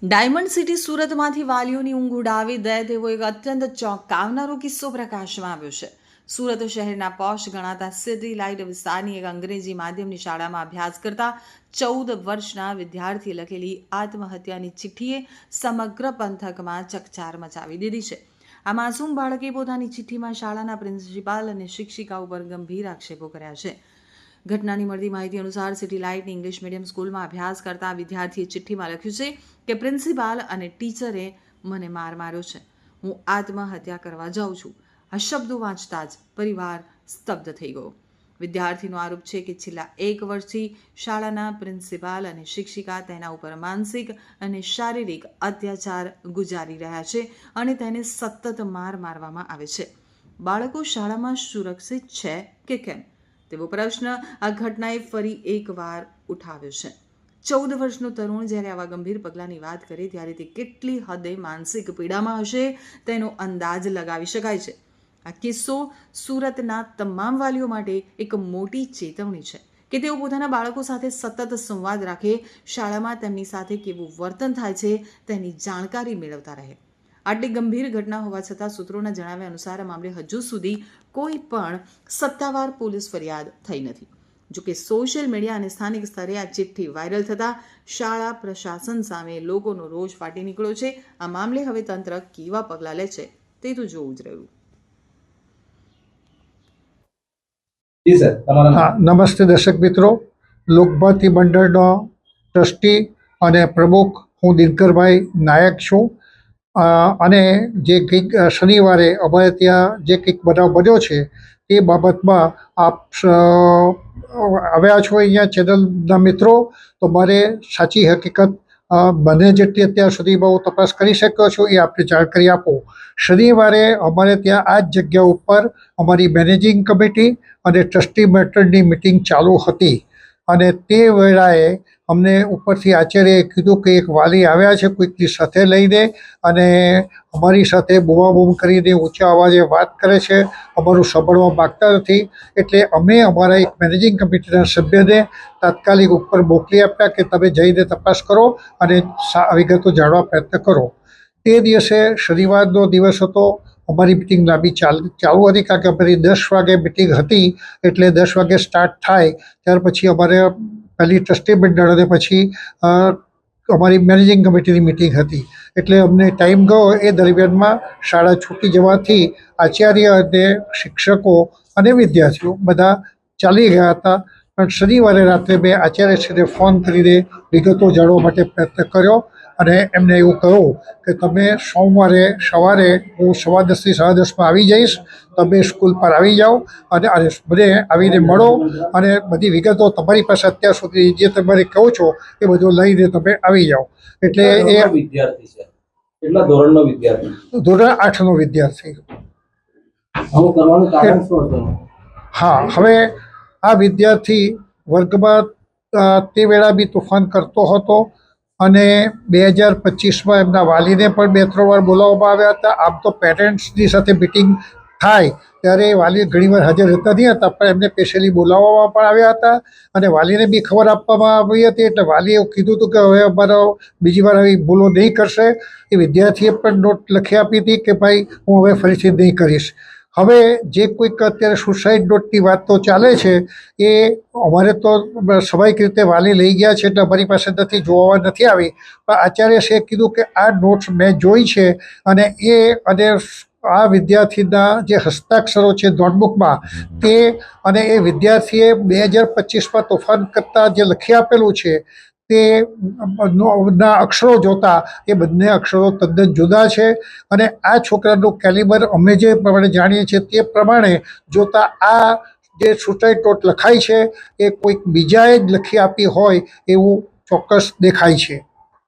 Diamond city સુરતમાંથી વાલીઓની ઊંઘ ઉડાવી દે તેવો એક અત્યંત ચોંકાવનારો કિસ્સો પ્રકાશમાં આવ્યો છે. સુરત શહેરના પોશ ગણાતા સિટી લાઇટ વિસ્તારની એક અંગ્રેજી માધ્યમની શાળામાં અભ્યાસ કરતા 14 વર્ષના વિદ્યાર્થીએ લખેલી આત્મહત્યાની ચિઠ્ઠીએ સમગ્ર પંથકમાં ચકચાર મચાવી દીધી છે. આ માસૂમ બાળકે પોતાની ચિઠ્ઠીમાં શાળાના પ્રિન્સિપાલ અને શિક્ષિકા ઉપર ગંભીર આક્ષેપો કર્યા છે. ઘટનાની મળતી માહિતી અનુસાર સિટી લાઇટની ઇંગ્લિશ મીડિયમ સ્કૂલમાં અભ્યાસ કરતા વિદ્યાર્થીએ ચિઠ્ઠીમાં લખ્યું છે કે પ્રિન્સિપાલ અને ટીચરે મને માર માર્યો છે. હું આત્મહત્યા કરવા જાઉં છું. આ શબ્દો વાંચતા જ પરિવાર સ્તબ્ધ થઈ ગયો. વિદ્યાર્થીનો આરોપ છે કે છેલ્લા 1 વર્ષથી શાળાના પ્રિન્સિપાલ અને શિક્ષિકા તેના ઉપર માનસિક અને શારીરિક અત્યાચાર ગુજારી રહ્યા છે અને તેને સતત મારવામાં આવે છે. બાળકો શાળામાં સુરક્ષિત છે કે કેમ તેવો પ્રશ્ન આ ઘટનાએ ફરી એકવાર ઉઠાવ્યો છે. 14 વર્ષનો તરુણ જ્યારે આવા ગંભીર પગલાંની વાત કરે ત્યારે તે કેટલી હદે માનસિક પીડામાં હશે તેનો અંદાજ લગાવી શકાય છે. આ કિસ્સો સુરતના તમામ વાલીઓ માટે એક મોટી ચેતવણી છે કે તેઓ પોતાના બાળકો સાથે સતત સંવાદ રાખે, શાળામાં તેમની સાથે કેવું વર્તન થાય છે તેની જાણકારી મેળવતા રહે. આટલી ગંભીર ઘટના હોવા છતાં સૂત્રોના જણાવ્યા અનુસાર આ મામલે હજુ સુધી કોઈ પણ સત્તાવાર પોલીસ ફરિયાદ થઈ નથી. જોકે સોશિયલ મીડિયા અને સ્થાનિક સ્તરે આ ચિઠ્ઠી વાયરલ થતાં શાળા પ્રશાસન સામે લોકોનો રોષ ફાટી નીકળ્યો છે. આ મામલે હવે તંત્ર કેવા પગલાં લે છે તે તો જોવું જ રહ્યું. નમસ્તે દર્શક મિત્રો, લોકભારતી મંડળનો ટ્રસ્ટી અને પ્રમુખ હું દિનકરભાઈ નાયક છું. અને જે કંઈક શનિવારે અમારે ત્યાં જે કંઈક બનાવ બન્યો છે તે બાબતમાં આપ આવ્યા છો અહીંયા ચેનલના મિત્રો, તો મારે સાચી હકીકત બને જેટલી અત્યાર સુધીમાં હું તપાસ કરી શક્યો છું એ આપને જાણકારી આપું. શનિવારે અમારે ત્યાં આ જ જગ્યા ઉપર અમારી મેનેજિંગ કમિટી અને ટ્રસ્ટી મેટરની મિટિંગ ચાલુ હતી અને તે વેળાએ અમને ઉપરથી આચાર્યએ કીધું કે એક વાલી આવ્યા છે કોઈકની સાથે લઈને અને અમારી સાથે બૂમાબૂમ કરીને ઊંચા અવાજે વાત કરે છે, અમારું સાંભળવા માગતા નથી. એટલે અમે અમારા એક મેનેજિંગ કમિટીના સભ્યને તાત્કાલિક ઉપર મોકલી આપ્યા કે તમે જઈને તપાસ કરો અને વિગતો જાણવા પ્રયત્ન કરો. તે દિવસે શનિવારનો દિવસ હતો. અમારી મિટિંગ લાંબી ચાલુ હતી કારણ કે અમારી 10 વાગે મિટિંગ હતી એટલે 10 વાગે સ્ટાર્ટ થાય ત્યાર પછી અમારે પહેલી ટ્રસ્ટી મંડળ અને પછી અમારી મેનેજિંગ કમિટીની મિટિંગ હતી એટલે અમને ટાઈમ ગયો. એ દરમિયાનમાં શાળા છૂટી જવાથી આચાર્ય અને શિક્ષકો અને વિદ્યાર્થીઓ બધા ચાલી ગયા હતા. પણ શનિવારે રાત્રે મેં આચાર્યશ્રીને ફોન કરીને વિગતો જાણવા માટે પ્રયત્ન કર્યો અને એમને એવું કહ્યું કે તમે સોમવારે સવારે હું 10:15 થી 10:30 આવી જઈશ, તમે સ્કૂલ પર આવી જાઓ અને મને આવીને મળો અને બધી વિગતો તમારી પાસે અત્યાર સુધી જે તમારે કહો છો એ બધું લઈને તમે આવી જાઓ. એટલે એ વિદ્યાર્થી છે, કેટલા ધોરણનો વિદ્યાર્થી? ધોરણ 8નો વિદ્યાર્થી. આવું કરવાનું કારણ શું હતું? હા, હવે આ વિદ્યાર્થી વર્ગમાં તે વેળા બી તોફાન કરતો હતો અને 2025માં એમના વાલીને પણ 2-3 વાર બોલાવવામાં આવ્યા હતા. આમ તો પેરેન્ટ્સની સાથે મિટિંગ થાય ત્યારે વાલી ઘણીવાર હાજર રહેતા નહીં હતા પણ એમને સ્પેશિયલી બોલાવવામાં પણ આવ્યા હતા અને વાલીને બી ખબર આપવામાં આવી હતી. એટલે વાલીએ એવું કીધું હતું કે હવે અમારો બીજી વાર આવી ભૂલો નહીં કરશે. એ વિદ્યાર્થીએ પણ નોટ લખી આપી હતી કે ભાઈ હું હવે ફરીથી નહીં કરીશ. હવે જે કોઈક અત્યારે સુસાઇડ નોટની વાત તો ચાલે છે એ અમારે તો સ્વાભાવિક રીતે વાલી લઈ ગયા છે એટલે અમારી પાસે નથી, જોવા નથી આવી. પણ આચાર્યશ્રીએ કીધું કે આ નોટ્સ મેં જોઈ છે અને આ વિદ્યાર્થીના જે હસ્તાક્ષરો છે નોટબુકમાં તે અને એ વિદ્યાર્થીએ 2025માં તોફાન કરતાં જે લખી આપેલું છે તે ના અક્ષરો જોતા એ બંને અક્ષરો તદ્દન જુદા છે અને આ છોકરાનું કેલિબર અમે જે પ્રમાણે જાણીએ છીએ તે પ્રમાણે જોતા આ જે સુસાઇડ નોટ લખાઈ છે એ કોઈક બીજાએ જ લખી આપી હોય એવું ચોક્કસ દેખાય છે.